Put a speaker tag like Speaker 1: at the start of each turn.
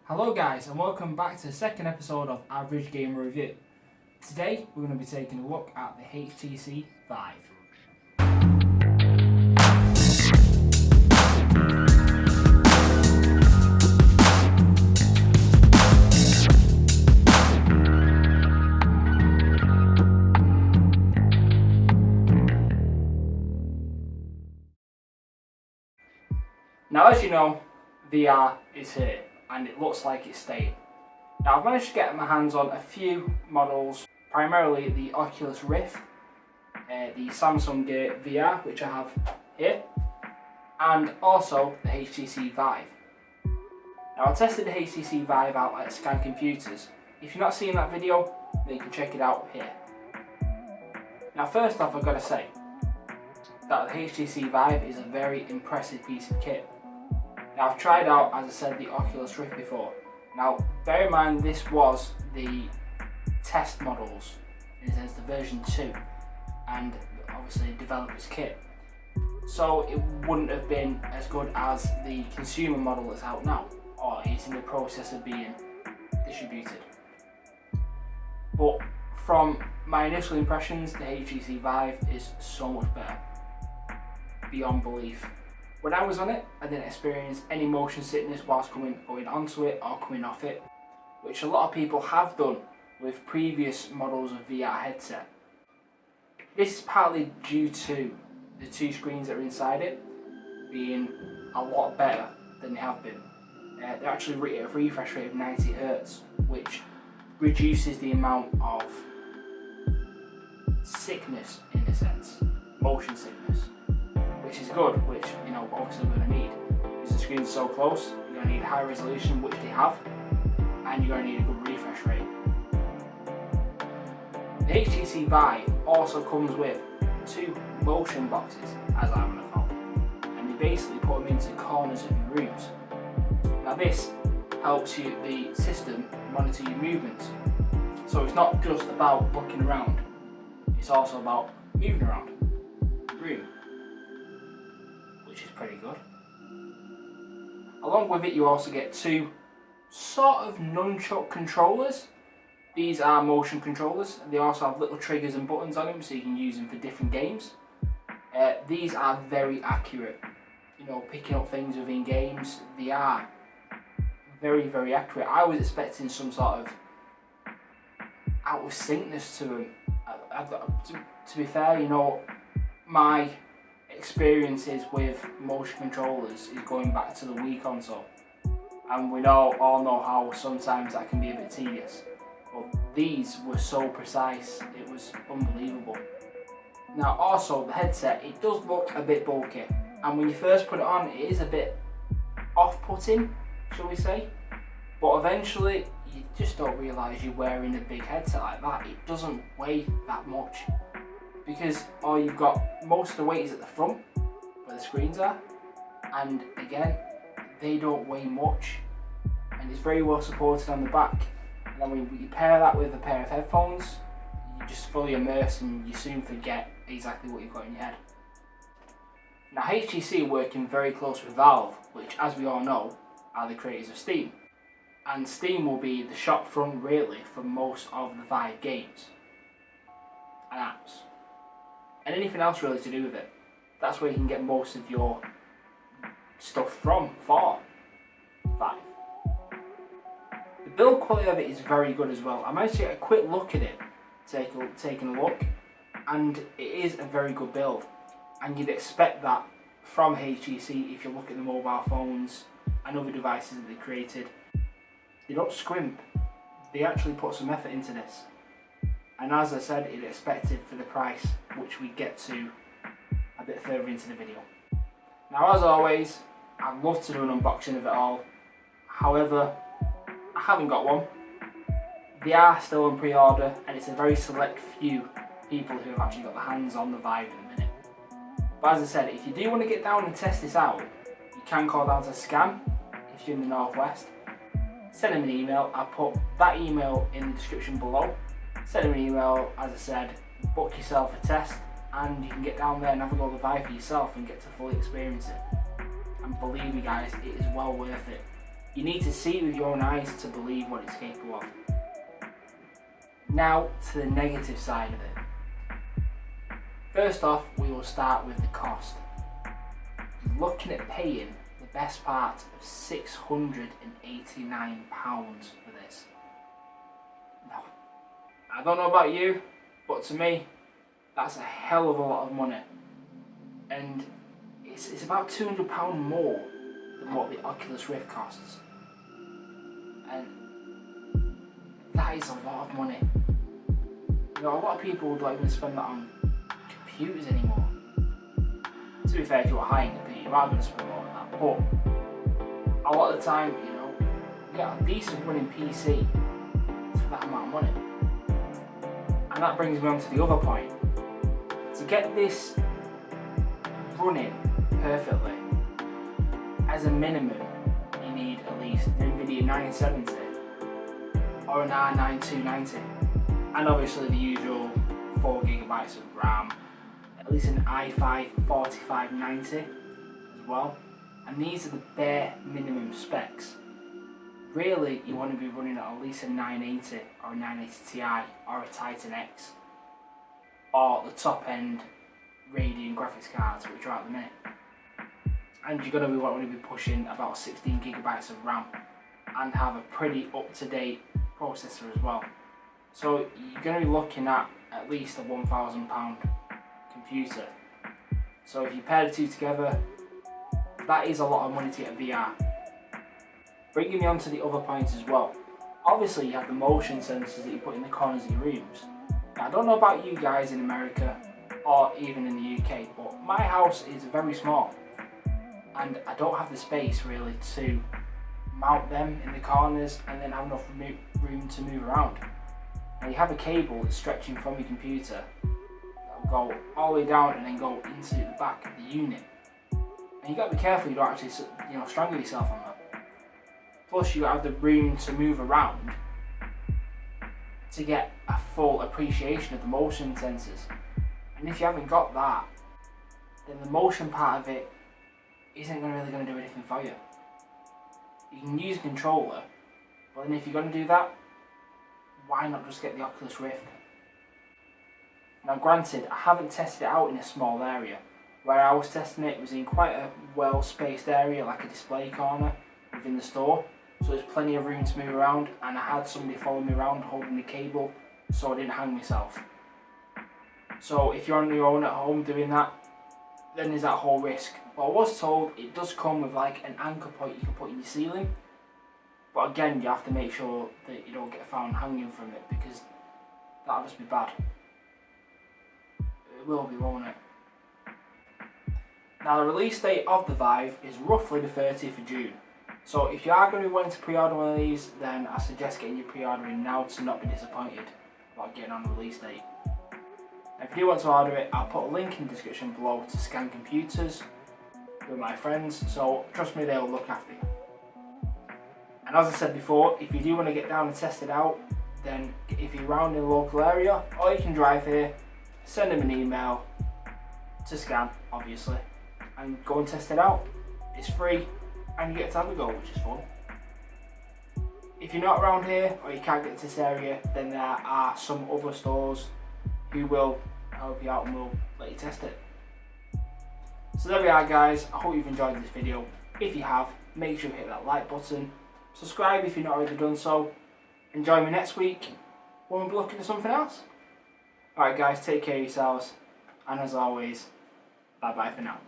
Speaker 1: Hello guys and welcome back to the second episode of Average Gamer Review. Today we're going to be taking a look at the HTC Vive. Now as you know, VR is here and it looks like it's staying. Now I've managed to get my hands on a few models, primarily the Oculus Rift, the Samsung Gear VR, which I have here, and also the HTC Vive. Now I tested the HTC Vive out at Scan Computers. If you've not seen that video, then you can check it out here. Now first off, I've got to say that the HTC Vive is a very impressive piece of kit. Now I've tried out, as I said, the Oculus Rift before. Now bear in mind this was the test models, it says the version 2, and obviously developer's kit. So it wouldn't have been as good as the consumer model that's out now, or is in the process of being distributed. But from my initial impressions, the HTC Vive is so much better, beyond belief. When I was on it, I didn't experience any motion sickness whilst going onto it or coming off it, which a lot of people have done with previous models of VR headset. This is partly due to the two screens that are inside it being a lot better than they have been. They're actually at a refresh rate of 90 Hz, which reduces the amount of sickness, in a sense, motion sickness, which is good, which obviously we're going to need, because the screens are so close. You're going to need high resolution, which they have, and you're going to need a good refresh rate. The HTC Vive also comes with two motion boxes, as I'm going to call them, and they basically put them into corners of your rooms. Now this helps the system monitor your movements, so it's not just about looking around, it's also about moving around the room, which is pretty good. Along with it, you also get two sort of nunchuck controllers. These are motion controllers. They also have little triggers and buttons on them, so you can use them for different games. These are very accurate. Picking up things within games, they are very, very accurate. I was expecting some sort of out of syncness to them. To be fair, my experiences with motion controllers is going back to the Wii console, and we all know how sometimes that can be a bit tedious, but these were so precise, it was unbelievable. Now also the headset, it does look a bit bulky, and when you first put it on it is a bit off-putting, shall we say, but eventually you just don't realise you're wearing a big headset like that. It doesn't weigh that much, because all you've got, most of the weight is at the front where the screens are, and again they don't weigh much, and it's very well supported on the back. And then when you pair that with a pair of headphones, you just fully immerse and you soon forget exactly what you've got in your head. Now HTC are working very close with Valve, which, as we all know, are the creators of Steam, and Steam will be the shop front really for most of the Vive games and apps, and anything else really to do with it. That's where you can get most of your stuff for Vive. The build quality of it is very good as well. I managed to get a quick look at it, taking a look, and it is a very good build. And you'd expect that from HTC if you look at the mobile phones and other devices that they created. They don't scrimp. They actually put some effort into this. And as I said, it's expected for the price, which we get to a bit further into the video. Now as always, I'd love to do an unboxing of it all. However, I haven't got one. They are still on pre-order, and it's a very select few people who have actually got their hands on the Vive in a minute. But as I said, if you do want to get down and test this out, you can call down to Scan if you're in the Northwest. Send them an email. I'll put that email in the description below. Send them an email, as I said, book yourself a test, and you can get down there and have a go at the Vive for yourself and get to fully experience it. And believe me guys, it is well worth it. You need to see it with your own eyes to believe what it's capable of. Now to the negative side of it. First off, we will start with the cost. You're looking at paying the best part of £689 for this. Now, I don't know about you, but to me, that's a hell of a lot of money. And it's about £200 more than what the Oculus Rift costs. And that is a lot of money. You know, a lot of people don't even spend that on computers anymore. To be fair, if you're a high-end computer, you are going to spend more on that. But a lot of the time, you know, you get a decent running PC for that amount of money. And that brings me on to the other point. To get this running perfectly, as a minimum, you need at least an NVIDIA 970 or an R9 290, and obviously the usual 4GB of RAM, at least an i5 4590 as well. And these are the bare minimum specs. Really, you want to be running at least a 980 or a 980 Ti or a Titan X, or the top end Radeon graphics cards, which are at the minute. And you're going to want to be pushing about 16GB of RAM and have a pretty up-to-date processor as well. So you're going to be looking at least a £1,000 computer. So if you pair the two together, that is a lot of money to get VR. Bringing me on to the other points as well. Obviously you have the motion sensors that you put in the corners of your rooms. Now, I don't know about you guys in America or even in the UK, but my house is very small and I don't have the space really to mount them in the corners and then have enough room to move around. Now you have a cable that's stretching from your computer that will go all the way down and then go into the back of the unit. And you got to be careful you don't actually, you know, strangle yourself on that. Plus you have the room to move around to get a full appreciation of the motion sensors. And if you haven't got that, then the motion part of it isn't really going to do anything for you. You can use a controller, but then if you're going to do that, why not just get the Oculus Rift? Now granted, I haven't tested it out in a small area. Where I was testing it was in quite a well spaced area, like a display corner within the store. So there's plenty of room to move around, and I had somebody follow me around holding the cable so I didn't hang myself. So if you're on your own at home doing that, then there's that whole risk. But I was told it does come with like an anchor point you can put in your ceiling. But again, you have to make sure that you don't get found hanging from it, because that'll just be bad. It will be, won't it? Now the release date of the Vive is roughly the 30th of June. So if you are going to be wanting to pre-order one of these, then I suggest getting your pre-order in now to not be disappointed about getting on the release date. If you do want to order it, I'll put a link in the description below to Scan Computers with my friends, so trust me, they'll look after you. And as I said before, if you do want to get down and test it out, then if you're around in the local area, or you can drive here, send them an email to Scan, obviously, and go and test it out. It's free and you get to have a go, which is fun. If you're not around here or you can't get to this area, then there are some other stores who will help you out and will let you test it. So there we are, guys. I hope you've enjoyed this video. If you have, make sure you hit that like button, subscribe if you've not already done so, and join me next week when we'll be looking at something else. Alright guys, take care of yourselves, and as always, bye bye for now.